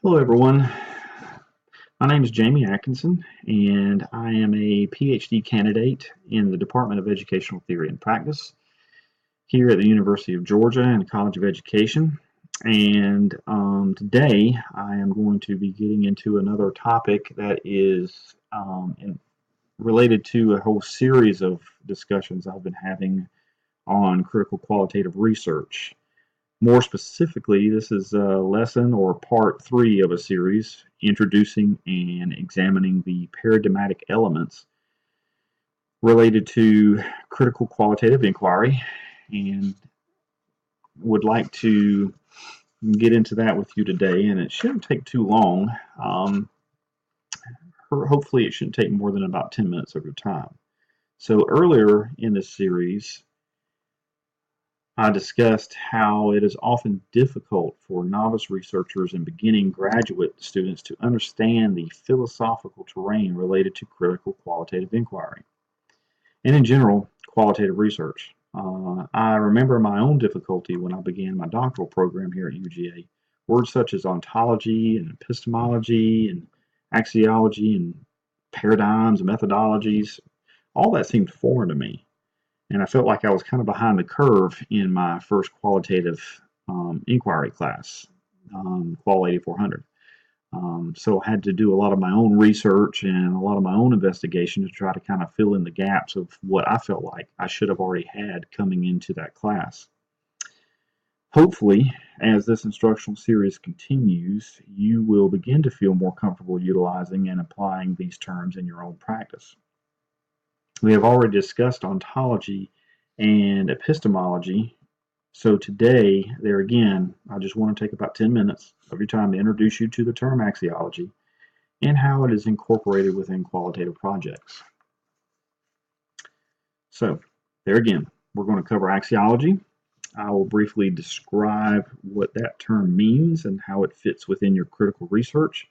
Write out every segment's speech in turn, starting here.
Hello, everyone. My name is Jamie Atkinson, and I am a PhD candidate in the Department of Educational Theory and Practice here at the University of Georgia and College of Education. And today I am going to be getting into another topic that is related to a whole series of discussions I've been having on critical qualitative research. More specifically, this is a lesson or part 3 of a series introducing and examining the paradigmatic elements related to critical qualitative inquiry, and would like to get into that with you today. And it shouldn't take too long. Hopefully, it shouldn't take more than about 10 minutes of your time. So earlier in this series, I discussed how it is often difficult for novice researchers and beginning graduate students to understand the philosophical terrain related to critical qualitative inquiry, and in general, qualitative research. I remember my own difficulty when I began my doctoral program here at UGA. Words such as ontology and epistemology and axiology and paradigms and methodologies, all that seemed foreign to me. And I felt like I was kind of behind the curve in my first qualitative inquiry class, Qual 8400. So I had to do a lot of my own research and a lot of my own investigation to try to kind of fill in the gaps of what I felt like I should have already had coming into that class. Hopefully, as this instructional series continues, you will begin to feel more comfortable utilizing and applying these terms in your own practice. We have already discussed ontology and epistemology. So today, there again, I just want to take about 10 minutes of your time to introduce you to the term axiology and how it is incorporated within qualitative projects. So there again, we're going to cover axiology. I will briefly describe what that term means and how it fits within your critical research.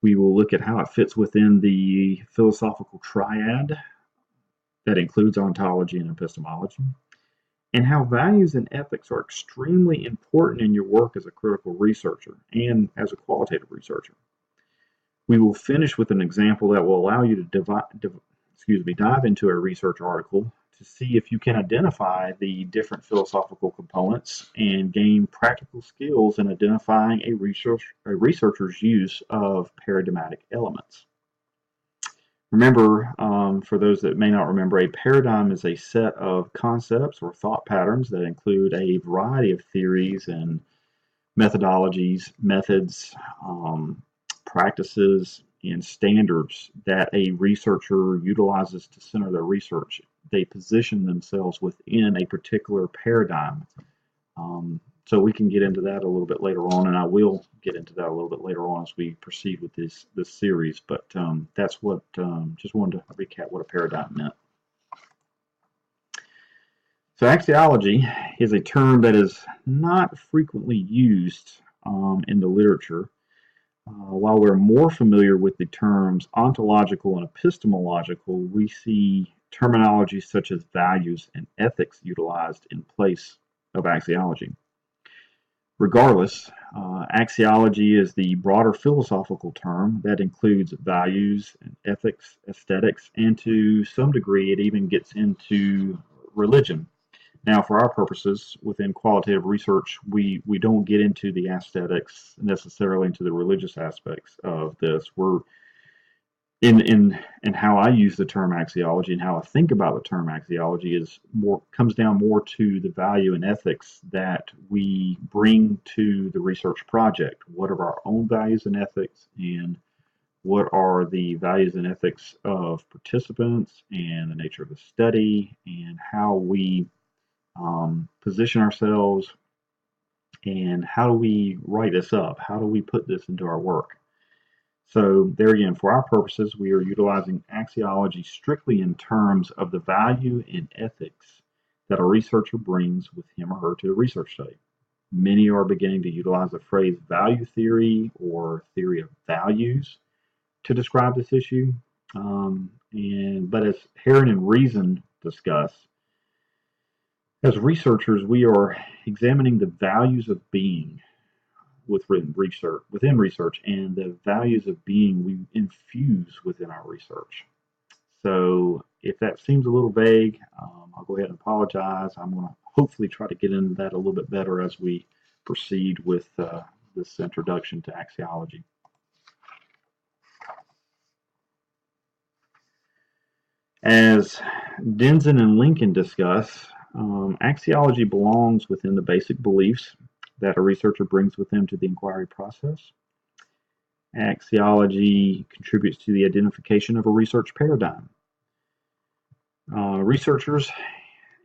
We will look at how it fits within the philosophical triad that includes ontology and epistemology, and how values and ethics are extremely important in your work as a critical researcher and as a qualitative researcher. We will finish with an example that will allow you to dive into a research article to see if you can identify the different philosophical components and gain practical skills in identifying a researcher's use of paradigmatic elements. Remember, for those that may not remember, a paradigm is a set of concepts or thought patterns that include a variety of theories and methodologies, methods, practices, and standards that a researcher utilizes to center their research. They position themselves within a particular paradigm. So we can get into that a little bit later on, and I will get into that a little bit later on as we proceed with this series. But that's what, just wanted to recap what a paradigm meant. So axiology is a term that is not frequently used in the literature. While we're more familiar with the terms ontological and epistemological, we see terminology such as values and ethics utilized in place of axiology. Regardless, axiology is the broader philosophical term that includes values and ethics, aesthetics, and to some degree it even gets into religion. Now, for our purposes within qualitative research, we don't get into the aesthetics necessarily into the religious aspects of this. We're in how I use the term axiology and how I think about the term axiology comes down more to the value and ethics that we bring to the research project. What are our own values and ethics, and what are the values and ethics of participants, and the nature of the study, and how we position ourselves, and how do we write this up? How do we put this into our work? So there again, for our purposes, we are utilizing axiology strictly in terms of the value and ethics that a researcher brings with him or her to the research study. Many are beginning to utilize the phrase value theory or theory of values to describe this issue. But as Heron and Reason discuss, as researchers, we are examining the values of being. within research and the values of being we infuse within our research. So if that seems a little vague, I'll go ahead and apologize. I'm going to hopefully try to get into that a little bit better as we proceed with this introduction to axiology. As Denson and Lincoln discuss, axiology belongs within the basic beliefs that a researcher brings with them to the inquiry process. Axiology contributes to the identification of a research paradigm. Researchers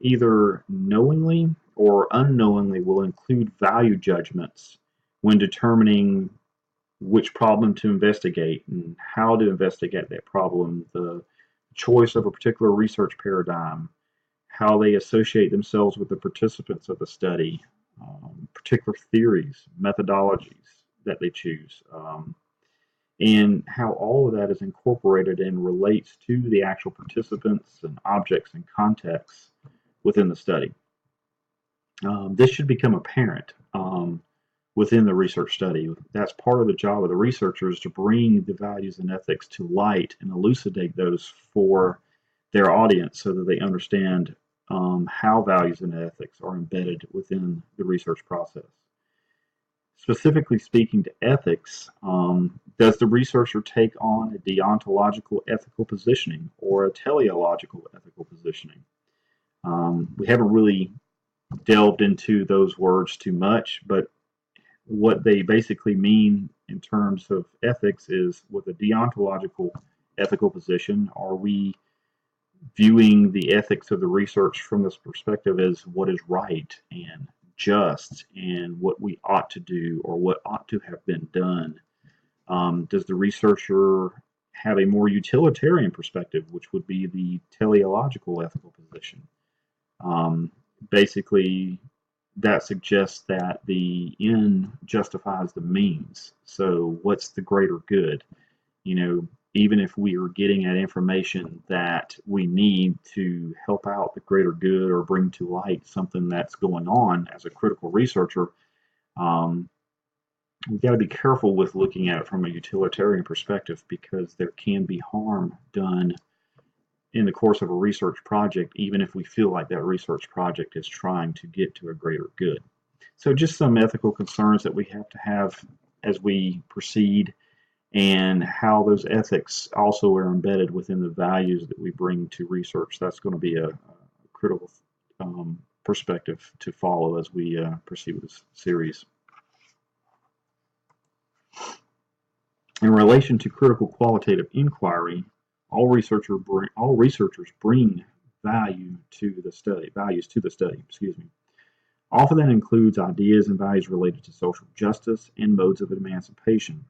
either knowingly or unknowingly will include value judgments when determining which problem to investigate and how to investigate that problem, the choice of a particular research paradigm, how they associate themselves with the participants of the study, particular theories, methodologies that they choose, and how all of that is incorporated and relates to the actual participants and objects and contexts within the study. This should become apparent within the research study. That's part of the job of the researchers, to bring the values and ethics to light and elucidate those for their audience so that they understand how values and ethics are embedded within the research process. Specifically speaking to ethics, does the researcher take on a deontological ethical positioning or a teleological ethical positioning? We haven't really delved into those words too much, but what they basically mean in terms of ethics is, with a deontological ethical position, are we viewing the ethics of the research from this perspective as what is right and just and what we ought to do or what ought to have been done? Does the researcher have a more utilitarian perspective, which would be the teleological ethical position? Basically, that suggests that the end justifies the means. So what's the greater good? Even if we are getting at information that we need to help out the greater good or bring to light something that's going on as a critical researcher, we've got to be careful with looking at it from a utilitarian perspective, because there can be harm done in the course of a research project, even if we feel like that research project is trying to get to a greater good. So just some ethical concerns that we have to have as we proceed, and how those ethics also are embedded within the values that we bring to research. That's going to be a critical perspective to follow as we proceed with this series. In relation to critical qualitative inquiry, all researchers bring values to the study. Often that includes ideas and values related to social justice and modes of emancipation.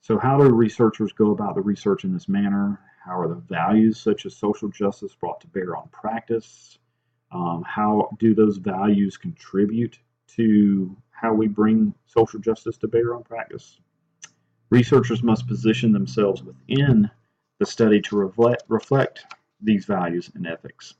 So how do researchers go about the research in this manner? How are the values such as social justice brought to bear on practice? How do those values contribute to how we bring social justice to bear on practice? Researchers must position themselves within the study to reflect these values and ethics.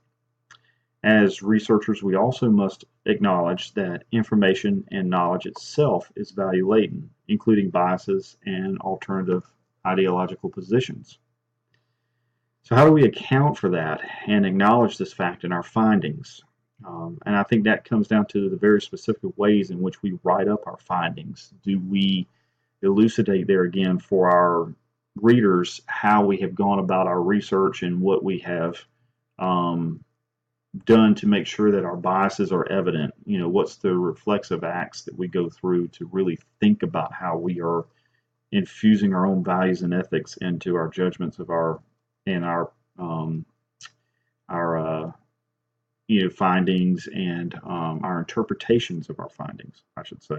As researchers, we also must acknowledge that information and knowledge itself is value-laden, including biases and alternative ideological positions. So how do we account for that and acknowledge this fact in our findings? And I think that comes down to the very specific ways in which we write up our findings. Do we elucidate there again for our readers how we have gone about our research and what we have done to make sure that our biases are evident? What's the reflexive acts that we go through to really think about how we are infusing our own values and ethics into our judgments of our findings and our interpretations of our findings, I should say.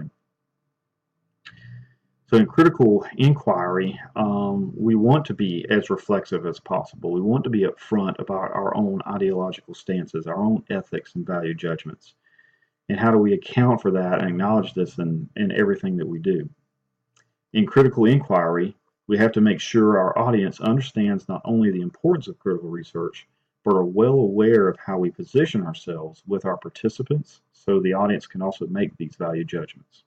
So in critical inquiry, we want to be as reflexive as possible. We want to be upfront about our own ideological stances, our own ethics and value judgments. And how do we account for that and acknowledge this in everything that we do? In critical inquiry, we have to make sure our audience understands not only the importance of critical research, but are well aware of how we position ourselves with our participants, so the audience can also make these value judgments.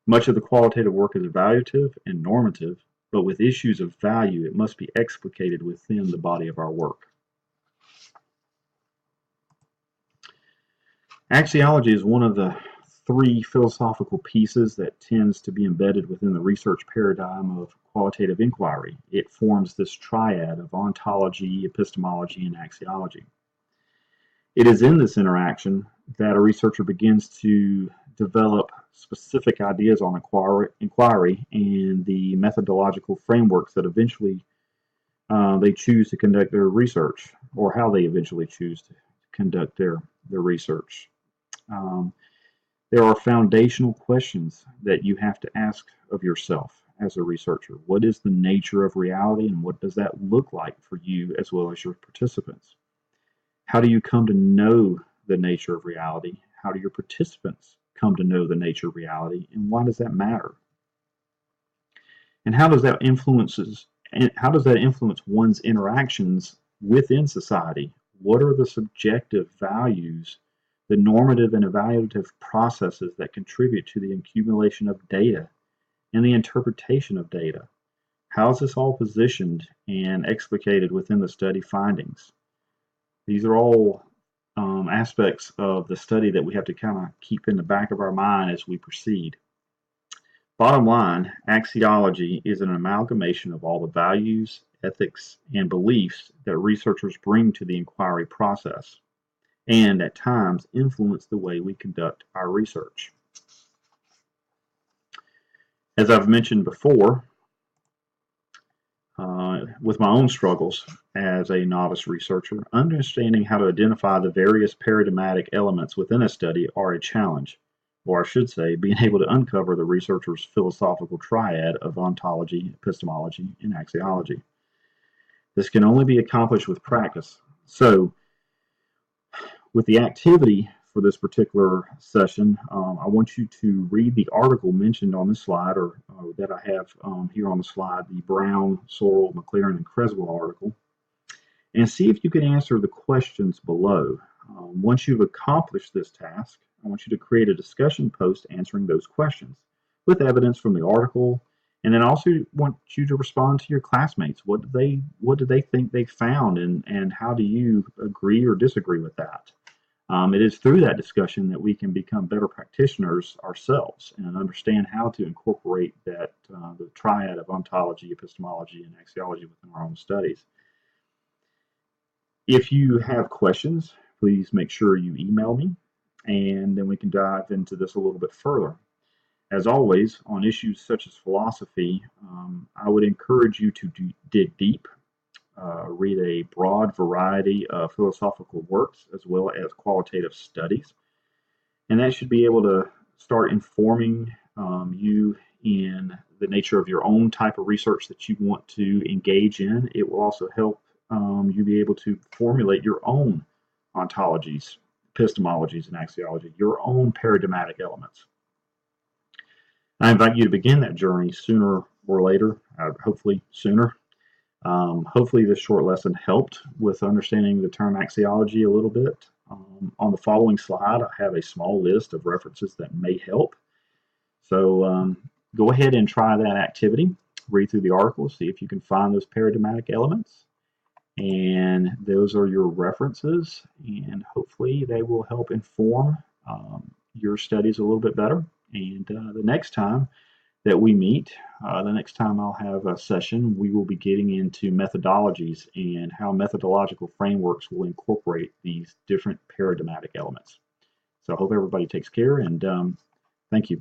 Much of the qualitative work is evaluative and normative, but with issues of value, it must be explicated within the body of our work. Axiology is one of the three philosophical pieces that tends to be embedded within the research paradigm of qualitative inquiry. It forms this triad of ontology, epistemology, and axiology. It is in this interaction that a researcher begins to develop specific ideas on inquiry and the methodological frameworks that eventually they choose to conduct their research, or how they eventually choose to conduct their research. There are foundational questions that you have to ask of yourself as a researcher. What is the nature of reality, and what does that look like for you as well as your participants? How do you come to know the nature of reality? How do your participants come to know the nature of reality, and why does that matter? And how does that influence one's interactions within society? What are the subjective values, the normative and evaluative processes that contribute to the accumulation of data and the interpretation of data? How is this all positioned and explicated within the study findings? These are all aspects of the study that we have to kind of keep in the back of our mind as we proceed. Bottom line, axiology is an amalgamation of all the values, ethics, and beliefs that researchers bring to the inquiry process, and at times influence the way we conduct our research. As I've mentioned before, with my own struggles as a novice researcher, understanding how to identify the various paradigmatic elements within a study are a challenge, or I should say, being able to uncover the researcher's philosophical triad of ontology, epistemology, and axiology. This can only be accomplished with practice. So, with the activity for this particular session, I want you to read the article mentioned on this slide, or that I have here on the slide, the Brown, Sorrell, McLaren, and Creswell article, and see if you can answer the questions below. Once you've accomplished this task, I want you to create a discussion post answering those questions with evidence from the article, and then also want you to respond to your classmates. What do they think they found, and how do you agree or disagree with that? It is through that discussion that we can become better practitioners ourselves and understand how to incorporate the triad of ontology, epistemology, and axiology within our own studies. If you have questions, please make sure you email me, and then we can dive into this a little bit further. As always, on issues such as philosophy, I would encourage you to dig deep. Read a broad variety of philosophical works as well as qualitative studies. And that should be able to start informing you in the nature of your own type of research that you want to engage in. It will also help you be able to formulate your own ontologies, epistemologies, and axiology, your own paradigmatic elements. I invite you to begin that journey sooner or later, hopefully sooner. Hopefully this short lesson helped with understanding the term axiology a little bit. On the following slide, I have a small list of references that may help. So go ahead and try that activity. Read through the article, see if you can find those paradigmatic elements. And those are your references, and hopefully they will help inform your studies a little bit better. And the next time that we meet, the next time I'll have a session, we will be getting into methodologies and how methodological frameworks will incorporate these different paradigmatic elements. So I hope everybody takes care, and thank you.